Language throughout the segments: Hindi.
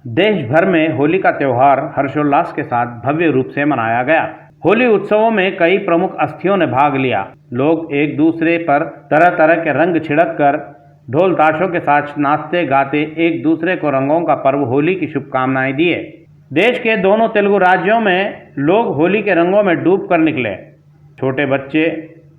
देश भर में होली का त्योहार हर्षोल्लास के साथ भव्य रूप से मनाया गया। होली उत्सवों में कई प्रमुख हस्तियों ने भाग लिया। लोग एक दूसरे पर तरह तरह के रंग छिड़क कर ढोल ताशों के साथ नाचते गाते एक दूसरे को रंगों का पर्व होली की शुभकामनाएं दिए। देश के दोनों तेलुगु राज्यों में लोग होली के रंगों में डूब कर निकले। छोटे बच्चे,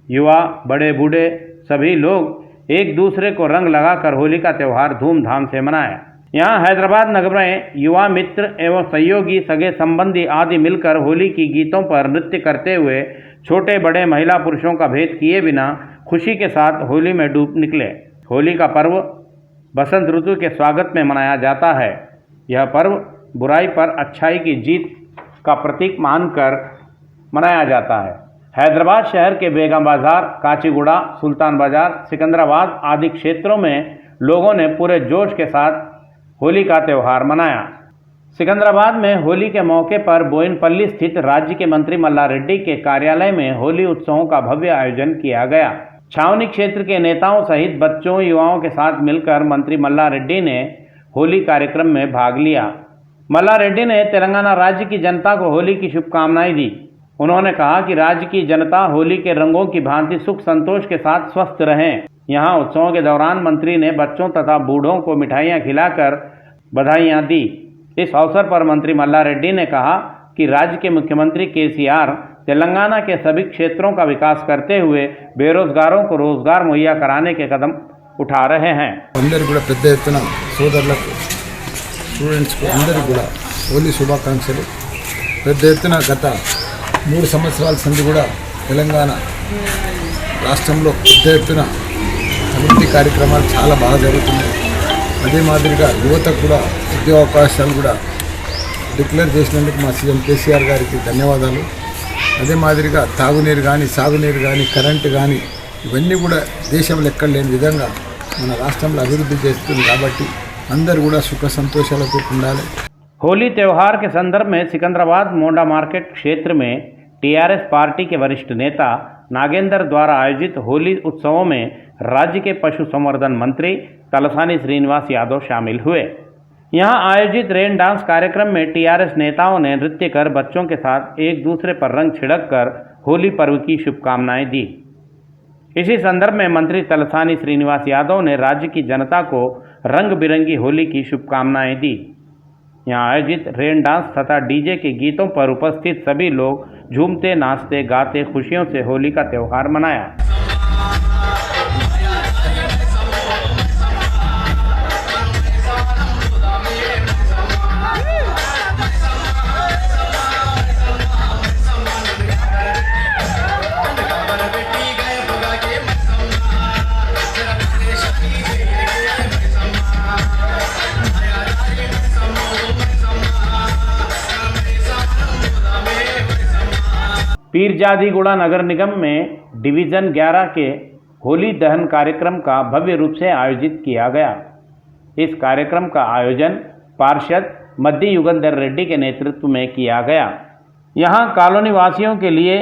युवा, बड़े बूढ़े सभी लोग एक दूसरे को रंग लगाकर होली का त्योहार धूमधाम से मनाया। यहाँ हैदराबाद नगर में युवा मित्र एवं सहयोगी, सगे संबंधी आदि मिलकर होली की गीतों पर नृत्य करते हुए छोटे बड़े महिला पुरुषों का भेद किए बिना खुशी के साथ होली में डूब निकले। होली का पर्व बसंत ऋतु के स्वागत में मनाया जाता है। यह पर्व बुराई पर अच्छाई की जीत का प्रतीक मानकर मनाया जाता है। हैदराबाद शहर के बेगम बाजार, काचीगुड़ा, सुल्तान बाजार, सिकंदराबाद आदि क्षेत्रों में लोगों ने पूरे जोश के साथ होली का त्यौहार मनाया। सिकंदराबाद में होली के मौके पर बोयिनपल्ली स्थित राज्य के मंत्री मल्ला रेड्डी के कार्यालय में होली उत्सवों का भव्य आयोजन किया गया। छावनी क्षेत्र के नेताओं सहित बच्चों, युवाओं के साथ मिलकर मंत्री मल्ला रेड्डी ने होली कार्यक्रम में भाग लिया। मल्ला रेड्डी ने तेलंगाना राज्य की जनता को होली की शुभकामनाएं दी। उन्होंने कहा कि राज्य की जनता होली के रंगों की भांति सुख संतोष के साथ स्वस्थ रहें। यहाँ उत्सवों के दौरान मंत्री ने बच्चों तथा बूढ़ों को मिठाइयाँ खिलाकर बधाइयाँ दी। इस अवसर पर मंत्री मल्ला रेड्डी ने कहा कि राज्य के मुख्यमंत्री केसीआर तेलंगाना के सभी क्षेत्रों का विकास करते हुए बेरोजगारों को रोजगार मुहैया कराने के कदम उठा रहे हैं। अंदर కూడా పెద్ద ఎత్తున సోదరులకు స్టూడెంట్స్ కు అందరికీ కూడా హోలీ శుభాకాంక్షలు। పెద్ద ఎత్తున గత 3 సంవత్సరాల సంది కూడా తెలంగాణ రాష్ట్రంలో పెద్ద ఎత్తున అభివృద్ధి కార్యక్రమాలు చాలా బాగా జరుగుతున్నాయి। అదే మాదిరిగా యువతకు కూడా ఉద్యోగ అవకాశాలు కూడా డిక్లేర్ చేసినందుకు మా సీఎం కేసీఆర్ గారికి ధన్యవాదాలు। అదే మాదిరిగా తాగునీరు కానీ, సాగునీరు కానీ, కరెంటు కానీ ఇవన్నీ కూడా దేశంలో ఎక్కడ లేని విధంగా మన రాష్ట్రంలో అభివృద్ధి చేస్తుంది కాబట్టి అందరూ కూడా సుఖ సంతోషాలతో ఉండాలి। होली त्यौहार के संदर्भ में सिकंदराबाद मोंडा मार्केट क्षेत्र में टीआरएस पार्टी के वरिष्ठ नेता नागेंद्र द्वारा आयोजित होली उत्सवों में राज्य के पशु संवर्धन मंत्री तलसानी श्रीनिवास यादव शामिल हुए। यहां आयोजित रेन डांस कार्यक्रम में टीआरएस नेताओं ने नृत्य कर बच्चों के साथ एक दूसरे पर रंग छिड़क कर होली पर्व की शुभकामनाएं दी। इसी संदर्भ में मंत्री तलसानी श्रीनिवास यादव ने राज्य की जनता को रंग बिरंगी होली की शुभकामनाएं दी। यहाँ आयोजित रेन डांस तथा डीजे के गीतों पर उपस्थित सभी लोग झूमते, नाचते, गाते खुशियों से होली का त्यौहार मनाया। पीरजादीगुड़ा नगर निगम में डिवीज़न 11 के होली दहन कार्यक्रम का भव्य रूप से आयोजित किया गया। इस कार्यक्रम का आयोजन पार्षद मद्दी युगंधर रेड्डी के नेतृत्व में किया गया। यहाँ कॉलोनी वासियों के लिए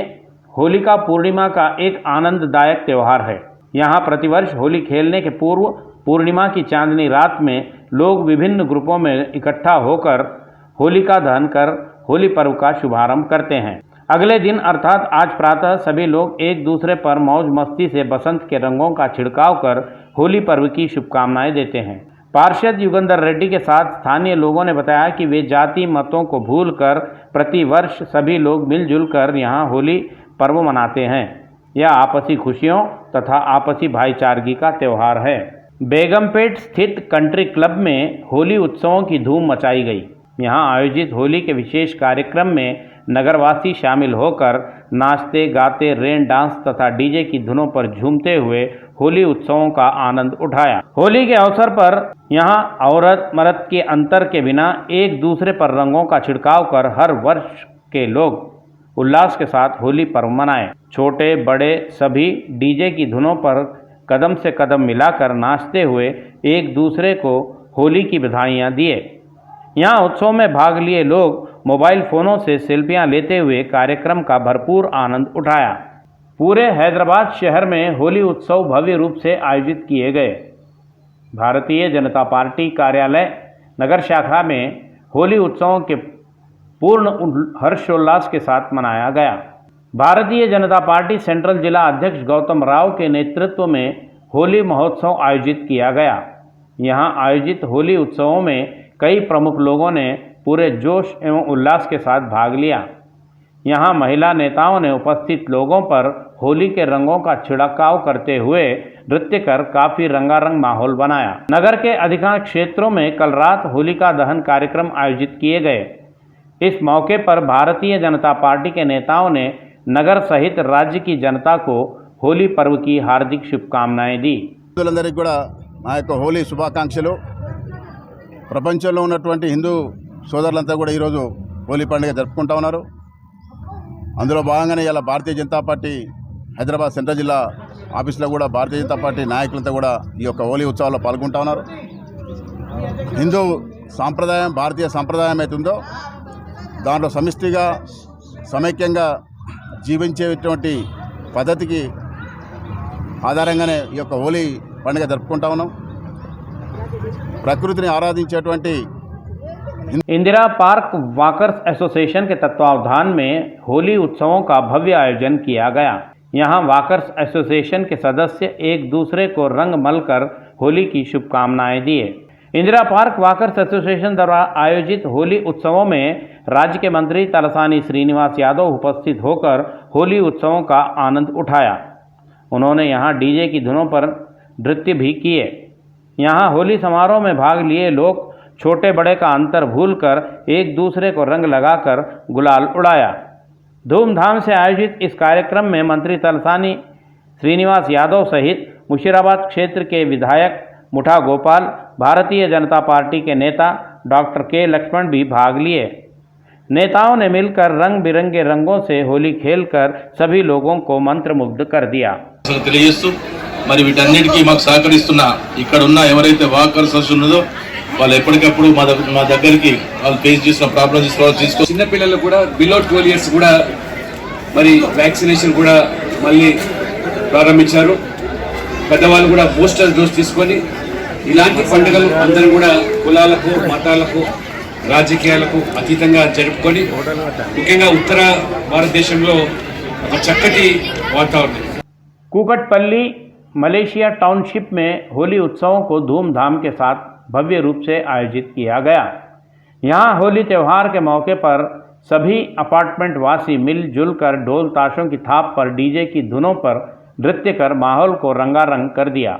होलिका पूर्णिमा का एक आनंददायक त्यौहार है। यहाँ प्रतिवर्ष होली खेलने के पूर्व पूर्णिमा की चांदनी रात में लोग विभिन्न ग्रुपों में इकट्ठा होकर होलिका दहन कर होली पर्व का शुभारंभ करते हैं। अगले दिन अर्थात आज प्रातः सभी लोग एक दूसरे पर मौज मस्ती से बसंत के रंगों का छिड़काव कर होली पर्व की शुभकामनाएं देते हैं। पार्षद युगंधर रेड्डी के साथ स्थानीय लोगों ने बताया कि वे जाति मतों को भूलकर प्रति वर्ष सभी लोग मिलजुल कर यहाँ होली पर्व मनाते हैं। यह आपसी खुशियों तथा आपसी भाईचारगी का त्यौहार है। बेगमपेट स्थित कंट्री क्लब में होली उत्सवों की धूम मचाई गई। यहाँ आयोजित होली के विशेष कार्यक्रम में नगरवासी शामिल होकर नाचते, गाते, रेन डांस तथा डीजे की धुनों पर झूमते हुए होली उत्सवों का आनंद उठाया। होली के अवसर पर यहाँ औरत मर्द के अंतर के बिना एक दूसरे पर रंगों का छिड़काव कर हर वर्ष के लोग उल्लास के साथ होली पर्व मनाए। छोटे बड़े सभी डीजे की धुनों पर कदम से कदम मिलाकर नाचते हुए एक दूसरे को होली की बधाइयाँ दिए। यहाँ उत्सव में भाग लिए लोग मोबाइल फ़ोनों से सेल्फियां लेते हुए कार्यक्रम का भरपूर आनंद उठाया। पूरे हैदराबाद शहर में होली उत्सव भव्य रूप से आयोजित किए गए। भारतीय जनता पार्टी कार्यालय नगर शाखा में होली उत्सवों के पूर्ण हर्षोल्लास के साथ मनाया गया। भारतीय जनता पार्टी सेंट्रल जिला अध्यक्ष गौतम राव के नेतृत्व में होली महोत्सव आयोजित किया गया। यहां आयोजित होली उत्सवों में कई प्रमुख लोगों ने पूरे जोश एवं उल्लास के साथ भाग लिया। यहां महिला नेताओं ने उपस्थित लोगों पर होली के रंगों का छिड़काव करते हुए नृत्य कर काफी रंगारंग माहौल बनाया। नगर के अधिकांश क्षेत्रों में कल रात होलिका दहन कार्यक्रम आयोजित किए गए। इस मौके पर भारतीय जनता पार्टी के नेताओं ने नगर सहित राज्य की जनता को होली पर्व की हार्दिक शुभकामनाएं दी। హిందువులందరికీ కూడా నా యొక్క హోలీ శుభాకాంక్షలు। ప్రపంచంలో ఉన్నటువంటి హిందూ సోదరులంతా కూడా ఈరోజు హోలీ పండుగ జరుపుకుంటా ఉన్నారు। అందులో భాగంగానే ఇలా భారతీయ జనతా పార్టీ హైదరాబాద్ సెంట్రల్ జిల్లా ఆఫీసులో కూడా భారతీయ జనతా పార్టీ నాయకులంతా కూడా ఈ యొక్క హోలీ ఉత్సవాల్లో పాల్గొంటా ఉన్నారు। హిందూ సాంప్రదాయం, భారతీయ సాంప్రదాయం అవుతుందో దాంట్లో సమిష్టిగా సమైక్యంగా జీవించేటువంటి పద్ధతికి ఆధారంగానే ఈ యొక్క హోలీ పండుగ జరుపుకుంటా ఉన్నాం। ప్రకృతిని ఆరాధించేటువంటి इंदिरा पार्क वॉकर्स एसोसिएशन के तत्वावधान में होली उत्सवों का भव्य आयोजन किया गया। यहां वॉकर्स एसोसिएशन के सदस्य एक दूसरे को रंग मलकर होली की शुभकामनाएं दिए। इंदिरा पार्क वॉकर्स एसोसिएशन द्वारा आयोजित होली उत्सवों में राज्य के मंत्री तलसानी श्रीनिवास यादव उपस्थित होकर होली उत्सवों का आनंद उठाया। उन्होंने यहां डीजे की धुनों पर नृत्य भी किए। यहां होली समारोह में भाग लिए लोग छोटे बड़े का अंतर भूलकर एक दूसरे को रंग लगाकर गुलाल उड़ाया। धूमधाम से आयोजित इस कार्यक्रम में मंत्री तलसानी श्रीनिवास यादव सहित मुशीराबाद क्षेत्र के विधायक मुठा गोपाल, भारतीय जनता पार्टी के नेता डॉक्टर के लक्ष्मण भी भाग लिए। नेताओं ने मिलकर रंग बिरंगे रंगों से होली खेलकर सभी लोगों को मंत्रमुग्ध कर दिया। తెలియజేస్తూ మరి వీటన్నిటికీ మాకు సహకరిస్తున్న ఇక్కడ ఉన్న ఎవరైతే వాకర్స్ ఉన్నదో వాళ్ళు ఎప్పటికప్పుడు మా దగ్గరికి వాళ్ళు ఫేస్ చేసిన ప్రాబ్లమ్స్ తీసుకో చిన్నపిల్లలు కూడా బిలో 12 ఇయర్స్ కూడా మరి వ్యాక్సినేషన్ కూడా మళ్ళీ ప్రారంభించారు। పెద్దవాళ్ళు కూడా బూస్టర్ డోస్ తీసుకొని ఇలాంటి పండుగలు అందరూ కూడా కులాలకు, మతాలకు, రాజకీయాలకు అతీతంగా జరుపుకొని ముఖ్యంగా ఉత్తర భారతదేశంలో ఒక చక్కటి వాతావరణం। कुकटपल्ली मलेशिया टाउनशिप में होली उत्सवों को धूमधाम के साथ भव्य रूप से आयोजित किया गया। यहाँ होली त्यौहार के मौके पर सभी अपार्टमेंट वासी मिलजुल कर ढोल ताशों की थाप पर डीजे की धुनों पर नृत्य कर माहौल को रंगारंग कर दिया।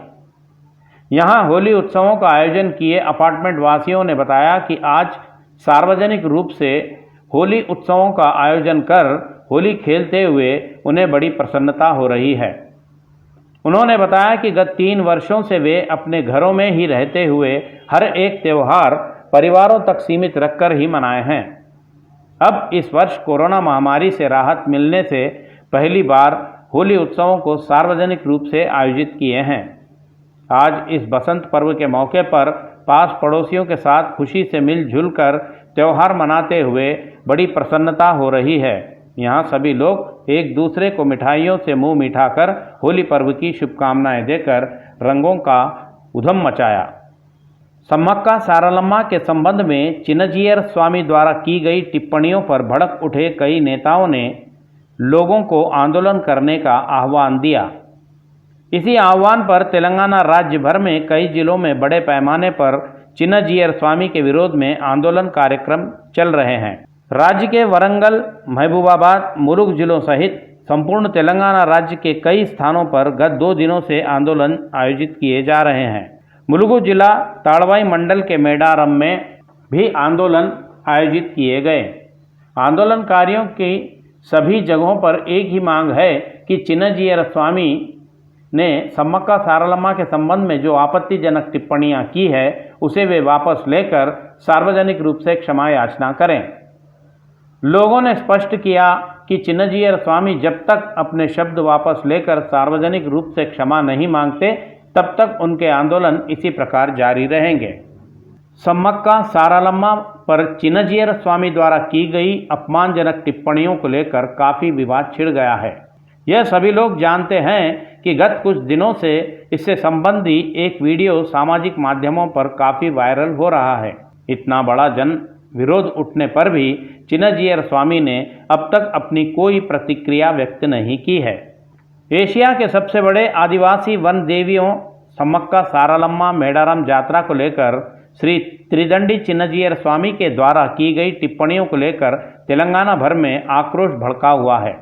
यहाँ होली उत्सवों का आयोजन किए अपार्टमेंट वासियों ने बताया कि आज सार्वजनिक रूप से होली उत्सवों का आयोजन कर होली खेलते हुए उन्हें बड़ी प्रसन्नता हो रही है। उन्होंने बताया कि गत 3 वर्षों से वे अपने घरों में ही रहते हुए हर एक त्यौहार परिवारों तक सीमित रखकर ही मनाए हैं। अब इस वर्ष कोरोना महामारी से राहत मिलने से पहली बार होली उत्सवों को सार्वजनिक रूप से आयोजित किए हैं। आज इस बसंत पर्व के मौके पर पास पड़ोसियों के साथ खुशी से मिलजुल कर त्यौहार मनाते हुए बड़ी प्रसन्नता हो रही है। यहाँ सभी लोग एक दूसरे को मिठाइयों से मुंह मीठा कर होली पर्व की शुभकामनाएं देकर रंगों का उधम मचाया। सम्मक्का सारलम्मा के संबंध में चिन्नजीयर स्वामी द्वारा की गई टिप्पणियों पर भड़क उठे कई नेताओं ने लोगों को आंदोलन करने का आह्वान दिया। इसी आह्वान पर तेलंगाना राज्य भर में कई जिलों में बड़े पैमाने पर चिन्नजीयर स्वामी के विरोध में आंदोलन कार्यक्रम चल रहे हैं। राज्य के वरंगल, महबूबाबाद, मुलुगु जिलों सहित संपूर्ण तेलंगाना राज्य के कई स्थानों पर गत 2 दिनों से आंदोलन आयोजित किए जा रहे हैं। मुलुगु जिला ताड़वाई मंडल के मेडारम में भी आंदोलन आयोजित किए गए। आंदोलनकारियों की सभी जगहों पर एक ही मांग है कि चिन्नजीयर स्वामी ने सम्मक्का सारलम्मा के संबंध में जो आपत्तिजनक टिप्पणियां की है उसे वे वापस लेकर सार्वजनिक रूप से क्षमा याचना करें। लोगों ने स्पष्ट किया कि चिन्नजीयर स्वामी जब तक अपने शब्द वापस लेकर सार्वजनिक रूप से क्षमा नहीं मांगते तब तक उनके आंदोलन इसी प्रकार जारी रहेंगे। सम्मक्का सारलम्मा पर चिन्नजीयर स्वामी द्वारा की गई अपमानजनक टिप्पणियों को लेकर काफ़ी विवाद छिड़ गया है। यह सभी लोग जानते हैं कि गत कुछ दिनों से इससे संबंधी एक वीडियो सामाजिक माध्यमों पर काफ़ी वायरल हो रहा है। इतना बड़ा जन विरोध उठने पर भी चिन्नजीयर स्वामी ने अब तक अपनी कोई प्रतिक्रिया व्यक्त नहीं की है। एशिया के सबसे बड़े आदिवासी वन देवियों सम्मक्का सारालम्मा मेडारम यात्रा को लेकर श्री त्रिदंडी चिन्नजीयर स्वामी के द्वारा की गई टिप्पणियों को लेकर तेलंगाना भर में आक्रोश भड़का हुआ है।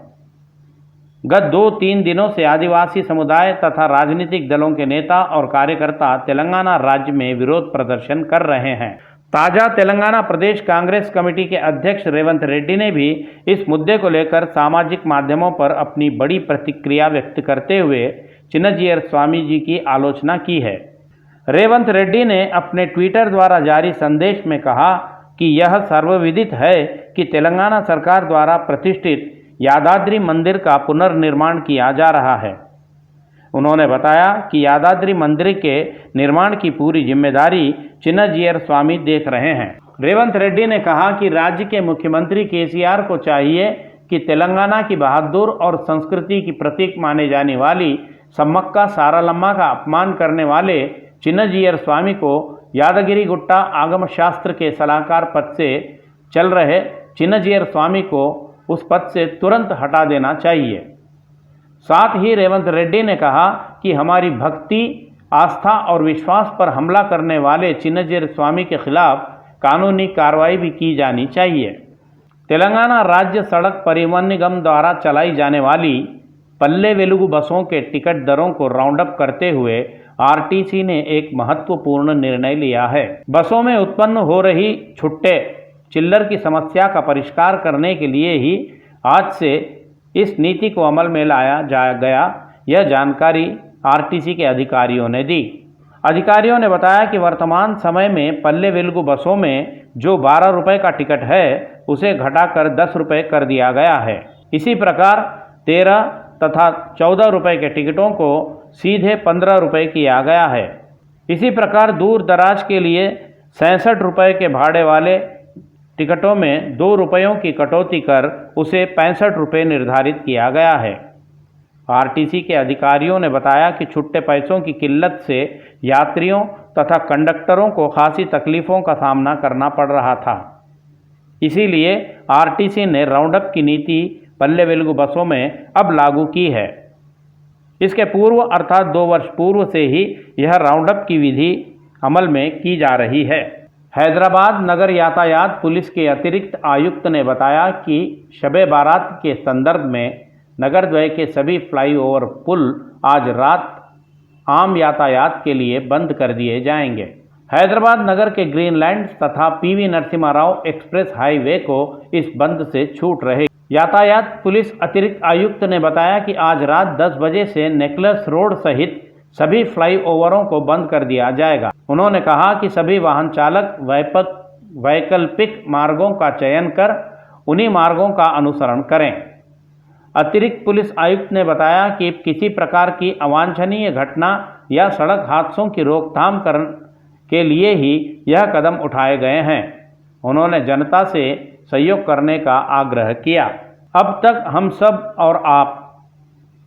गत 2-3 दिनों से आदिवासी समुदाय तथा राजनीतिक दलों के नेता और कार्यकर्ता तेलंगाना राज्य में विरोध प्रदर्शन कर रहे हैं। ताजा तेलंगाना प्रदेश कांग्रेस कमेटी के अध्यक्ष रेवंत रेड्डी ने भी इस मुद्दे को लेकर सामाजिक माध्यमों पर अपनी बड़ी प्रतिक्रिया व्यक्त करते हुए चिन्नजीयर स्वामी जी की आलोचना की है। रेवंत रेड्डी ने अपने ट्विटर द्वारा जारी संदेश में कहा कि यह सर्वविदित है कि तेलंगाना सरकार द्वारा प्रतिष्ठित यादाद्री मंदिर का पुनर्निर्माण किया जा रहा है। उन्होंने बताया कि यादाद्री मंदिर के निर्माण की पूरी जिम्मेदारी चिन्नजीयर स्वामी देख रहे हैं। रेवंत रेड्डी ने कहा कि राज्य के मुख्यमंत्री केसीआर को चाहिए कि तेलंगाना की बहादुर और संस्कृति की प्रतीक माने जाने वाली सम्मक्का सारालम्मा का अपमान करने वाले चिन्नजीयर स्वामी को यादगिरी गुट्टा आगम शास्त्र के सलाहकार पद से चल रहे चिन्नजीयर स्वामी को उस पद से तुरंत हटा देना चाहिए। साथ ही रेवंत रेड्डी ने कहा कि हमारी भक्ति, आस्था और विश्वास पर हमला करने वाले चिन्नजीयर स्वामी के खिलाफ कानूनी कार्रवाई भी की जानी चाहिए। तेलंगाना राज्य सड़क परिवहन निगम द्वारा चलाई जाने वाली पल्ले वेलुगु बसों के टिकट दरों को राउंड अप करते हुए आरटीसी ने एक महत्वपूर्ण निर्णय लिया है। बसों में उत्पन्न हो रही छुट्टे चिल्लर की समस्या का परिष्कार करने के लिए ही आज से इस नीति को अमल में लाया गया, यह जानकारी आरटीसी के अधिकारियों ने दी। अधिकारियों ने बताया कि वर्तमान समय में पल्ले वेलुगु बसों में जो 12 रुपये का टिकट है उसे घटाकर 10 रुपये कर दिया गया है। इसी प्रकार 13 तथा 14 रुपये के टिकटों को सीधे 15 रुपये किया गया है। इसी प्रकार दूर दराज के लिए 66 रुपये के भाड़े वाले टिकटों में 2 रुपयों की कटौती कर उसे 65 रुपये निर्धारित किया गया है। आरटीसी के अधिकारियों ने बताया कि छुट्टे पैसों की किल्लत से यात्रियों तथा कंडक्टरों को खासी तकलीफ़ों का सामना करना पड़ रहा था। इसीलिए आरटीसी ने राउंड अप की नीति पल्ले वेलुगु बसों में अब लागू की है। इसके पूर्व अर्थात 2 वर्ष पूर्व से ही यह राउंड अप की विधि अमल में की जा रही है। हैदराबाद नगर यातायात पुलिस के अतिरिक्त आयुक्त ने बताया कि शबे बारात के संदर्भ में नगरद्वय के सभी फ्लाईओवर पुल आज रात आम यातायात के लिए बंद कर दिए जाएंगे। हैदराबाद नगर के ग्रीनलैंड तथा PV Narasimha Rao express highway को इस बंद से छूट रहेगी। यातायात पुलिस अतिरिक्त आयुक्त ने बताया कि आज रात 10 बजे से नेकलेस रोड सहित सभी फ्लाईओवरों को बंद कर दिया जाएगा। उन्होंने कहा कि सभी वाहन चालक वैकल्पिक मार्गों का चयन कर उन्हीं मार्गों का अनुसरण करें। अतिरिक्त पुलिस आयुक्त ने बताया कि किसी प्रकार की अवांछनीय घटना या सड़क हादसों की रोकथाम के लिए ही यह कदम उठाए गए हैं। उन्होंने जनता से सहयोग करने का आग्रह किया। अब तक हम सब और आप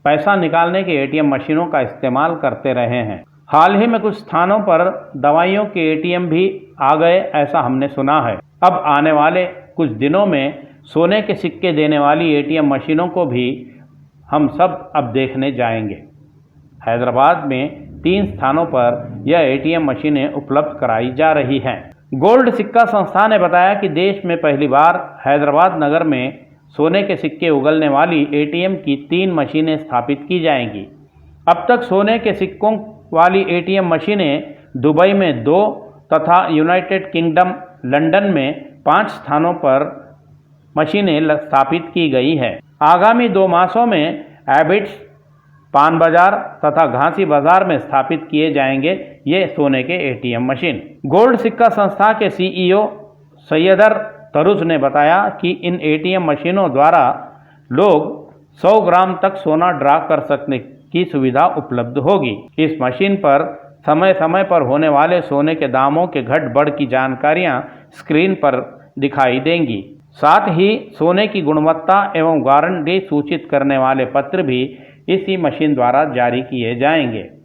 पैसा निकालने के एटीएम मशीनों का इस्तेमाल करते रहे हैं। हाल ही में कुछ स्थानों पर दवाइयों के एटीएम भी आ गए, ऐसा हमने सुना है। अब आने वाले कुछ दिनों में सोने के सिक्के देने वाली एटीएम मशीनों को भी हम सब अब देखने जाएंगे। हैदराबाद में 3 स्थानों पर यह एटीएम मशीनें उपलब्ध कराई जा रही हैं। गोल्ड सिक्का संस्था ने बताया कि देश में पहली बार हैदराबाद नगर में सोने के सिक्के उगलने वाली एटीएम की 3 मशीनें स्थापित की जाएंगी। अब तक सोने के सिक्कों वाली एटीएम मशीनें दुबई में 2 तथा यूनाइटेड किंगडम लंदन में 5 स्थानों पर मशीनें स्थापित की गई है। आगामी 2 मासों में एबिट्स, पान बाजार तथा घासी बाजार में स्थापित किए जाएंगे ये सोने के एटीएम मशीन। गोल्ड सिक्का संस्था के सीईओ सैयदर तरुज ने बताया कि इन एटीएम मशीनों द्वारा लोग 100 ग्राम तक सोना ड्रा कर सकने की सुविधा उपलब्ध होगी। इस मशीन पर समय समय पर होने वाले सोने के दामों के घट बढ़ की जानकारियां स्क्रीन पर दिखाई देंगी। साथ ही सोने की गुणवत्ता एवं गारंटी सूचित करने वाले पत्र भी इसी मशीन द्वारा जारी किए जाएंगे।